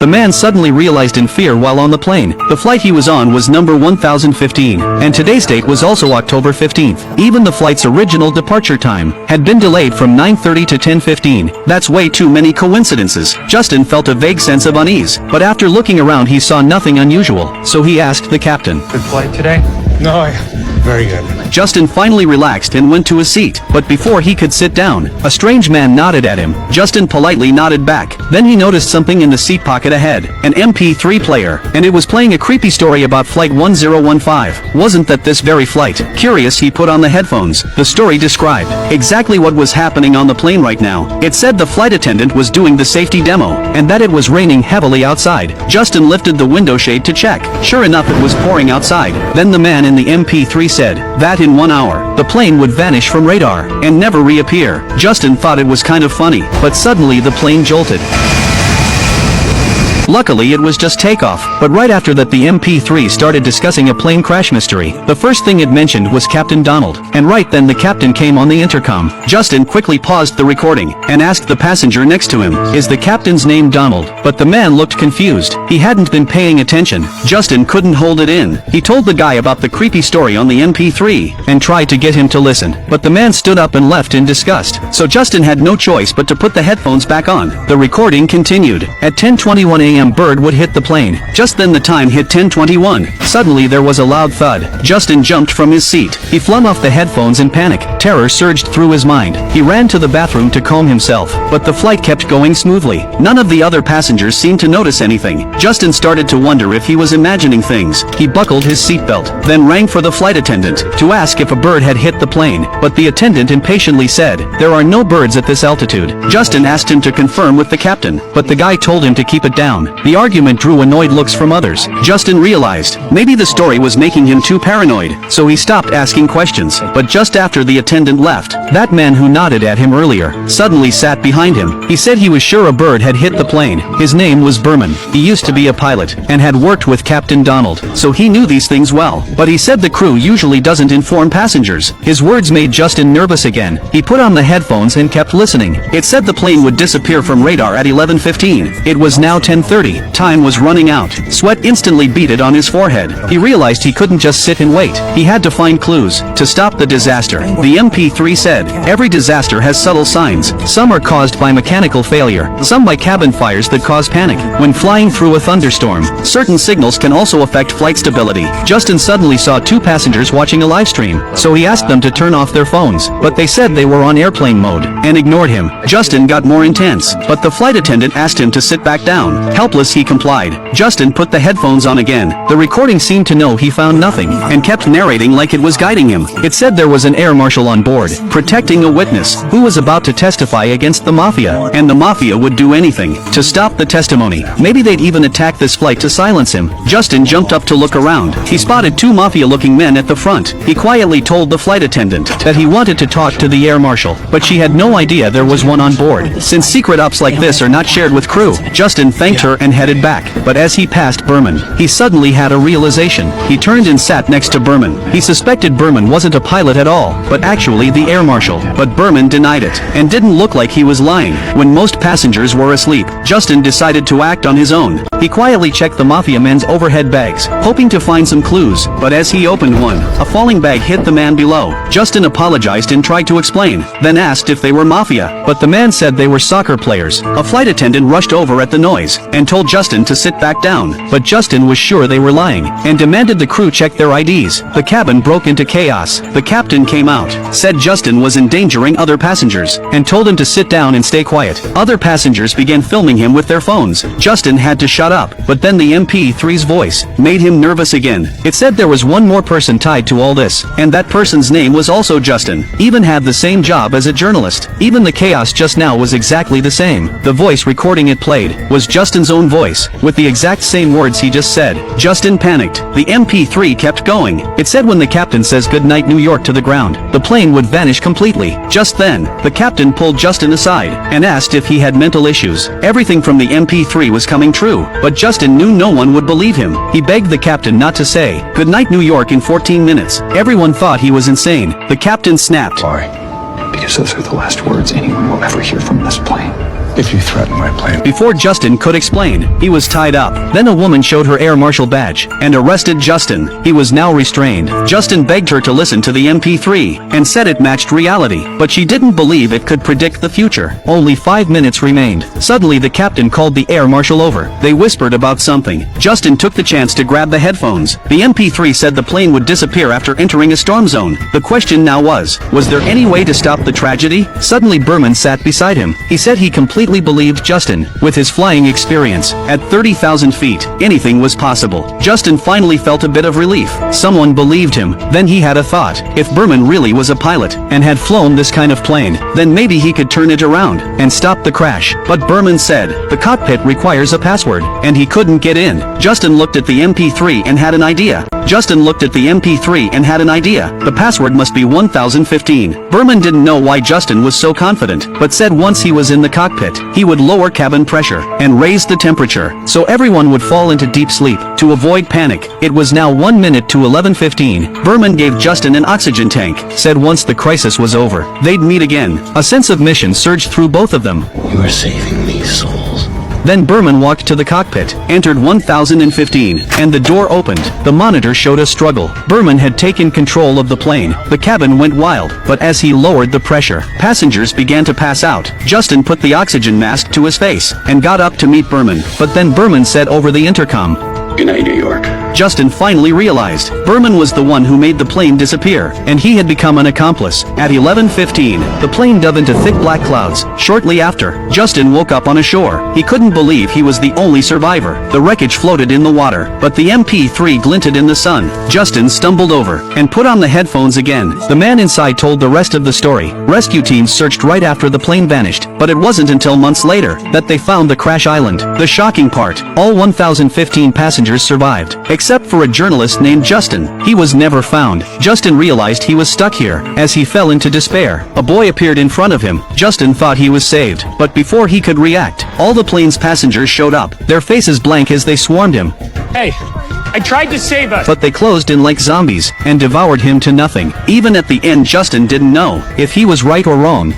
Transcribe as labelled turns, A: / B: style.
A: The man suddenly realized in fear while on the plane. The flight he was on was number 1015, and today's date was also October 15th. Even the flight's original departure time had been delayed from 9:30 to 10:15. That's way too many coincidences. Justin felt a vague sense of unease, but after looking around he saw nothing unusual, so he asked the captain.
B: Good flight today?
C: No, very good.
A: Justin finally relaxed and went to his seat, but before he could sit down, a strange man nodded at him. Justin politely nodded back. Then he noticed something in the seat pocket ahead, an MP3 player, and it was playing a creepy story about Flight 1015. Wasn't that this very flight? Curious, he put on the headphones. The story described exactly what was happening on the plane right now. It said the flight attendant was doing the safety demo, and that it was raining heavily outside. Justin lifted the window shade to check. Sure enough, it was pouring outside. Then the man in the MP3 said that in 1 hour, the plane would vanish from radar and never reappear. Justin thought it was kind of funny, but suddenly the plane jolted. Luckily it was just takeoff, but right after that the MP3 started discussing a plane crash mystery. The first thing it mentioned was Captain Donald, and right then the captain came on the intercom. Justin quickly paused the recording and asked the passenger next to him, "Is the captain's name Donald?" But the man looked confused. He hadn't been paying attention. Justin couldn't hold it in. He told the guy about the creepy story on the MP3 and tried to get him to listen, but the man stood up and left in disgust. So Justin had no choice but to put the headphones back on. The recording continued. At 10:21 a.m. bird would hit the plane. Just then the time hit 10:21. Suddenly there was a loud thud. Justin jumped from his seat. He flung off the headphones in panic. Terror surged through his mind. He ran to the bathroom to calm himself, but the flight kept going smoothly. None of the other passengers seemed to notice anything. Justin started to wonder if he was imagining things. He buckled his seatbelt, then rang for the flight attendant to ask if a bird had hit the plane, but the attendant impatiently said, "There are no birds at this altitude." Justin asked him to confirm with the captain, but the guy told him to keep it down. The argument drew annoyed looks from others. Justin realized maybe the story was making him too paranoid, so he stopped asking questions. But just after the attendant left, that man who nodded at him earlier suddenly sat behind him. He said he was sure a bird had hit the plane. His name was Berman. He used to be a pilot and had worked with Captain Donald, so he knew these things well. But he said the crew usually doesn't inform passengers. His words made Justin nervous again. He put on the headphones and kept listening. It said the plane would disappear from radar at 11:15. It was now 10:30. Time was running out. Sweat instantly beaded on his forehead. He realized he couldn't just sit and wait. He had to find clues to stop the disaster. The MP3 said, "Every disaster has subtle signs. Some are caused by mechanical failure, some by cabin fires that cause panic. When flying through a thunderstorm, certain signals can also affect flight stability." Justin suddenly saw two passengers watching a live stream, so he asked them to turn off their phones, but they said they were on airplane mode and ignored him. Justin got more intense, but the flight attendant asked him to sit back down. Helpless, he complied. Justin put the headphones on again. The recording seemed to know he found nothing, and kept narrating like it was guiding him. It said there was an air marshal on board, protecting a witness, who was about to testify against the mafia, and the mafia would do anything to stop the testimony. Maybe they'd even attack this flight to silence him. Justin jumped up to look around. He spotted two mafia-looking men at the front. He quietly told the flight attendant that he wanted to talk to the air marshal, but she had no idea there was one on board, since secret ops like this are not shared with crew. Justin thanked her and headed back, but as he passed Berman, he suddenly had a realization. He turned and sat next to Berman. He suspected Berman wasn't a pilot at all, but actually the air marshal. But Berman denied it, and didn't look like he was lying. When most passengers were asleep, Justin decided to act on his own. He quietly checked the mafia men's overhead bags, hoping to find some clues, but as he opened one, a falling bag hit the man below. Justin apologized and tried to explain, then asked if they were mafia, but the man said they were soccer players. A flight attendant rushed over at the noise, and told Justin to sit back down, but Justin was sure they were lying, and demanded the crew check their IDs. The cabin broke into chaos. The captain came out, said Justin was endangering other passengers, and told him to sit down and stay quiet. Other passengers began filming him with their phones. Justin had to shut up, but then the MP3's voice made him nervous again. It said there was one more person tied to all this, and that person's name was also Justin. Even had the same job as a journalist. Even the chaos just now was exactly the same. The voice recording it played was Justin's own voice, with the exact same words he just said. Justin panicked. The MP3 kept going. It said when the captain says "Good night New York" to the ground, the plane would vanish completely. Just then, the captain pulled Justin aside and asked if he had mental issues. Everything from the MP3 was coming true, but Justin knew no one would believe him. He begged the captain not to say "Good night New York" in 14 minutes. Everyone thought he was insane. The captain snapped.
B: Why? Because those are the last words anyone will ever hear from this plane.
C: if you threaten my plane.
A: Before Justin could explain, he was tied up. Then a woman showed her air marshal badge and arrested Justin. He was now restrained. Justin begged her to listen to the MP3 and said it matched reality, but she didn't believe it could predict the future. Only 5 minutes remained. Suddenly the captain called the air marshal over. They whispered about something. Justin took the chance to grab the headphones. The MP3 said the plane would disappear after entering a storm zone. The question now was there any way to stop the tragedy? Suddenly Berman sat beside him. He said he completely believed Justin. With his flying experience, at 30,000 feet, anything was possible. Justin finally felt a bit of relief. Someone believed him. Then he had a thought. If Berman really was a pilot, and had flown this kind of plane, then maybe he could turn it around, and stop the crash. But Berman said, the cockpit requires a password, and he couldn't get in. Justin looked at the MP3 and had an idea. The password must be 1015. Berman didn't know why Justin was so confident, but said once he was in the cockpit, he would lower cabin pressure and raise the temperature, so everyone would fall into deep sleep. To avoid panic, it was now 1 minute to 11:15. Berman gave Justin an oxygen tank, said once the crisis was over, they'd meet again. A sense of mission surged through both of them.
C: You are saving these souls.
A: Then Berman walked to the cockpit, entered 1015, and the door opened. The monitor showed a struggle. Berman had taken control of the plane. The cabin went wild, but as he lowered the pressure, passengers began to pass out. Justin put the oxygen mask to his face, and got up to meet Berman. But then Berman said over the intercom,
C: Good night, New York.
A: Justin finally realized Berman was the one who made the plane disappear, and he had become an accomplice. At 11:15, the plane dove into thick black clouds. Shortly after, Justin woke up on a shore. He couldn't believe he was the only survivor. The wreckage floated in the water, but the MP3 glinted in the sun. Justin stumbled over and put on the headphones again. The man inside told the rest of the story. Rescue teams searched right after the plane vanished, but it wasn't until months later that they found the crash island. The shocking part, all 1015 passengers survived, except for a journalist named Justin. He was never found. Justin realized he was stuck here. As he fell into despair, a boy appeared in front of him. Justin thought he was saved, but before he could react, all the plane's passengers showed up, their faces blank as they swarmed him.
B: Hey, I tried to save us.
A: But they closed in like zombies, and devoured him to nothing. Even at the end Justin didn't know if he was right or wrong.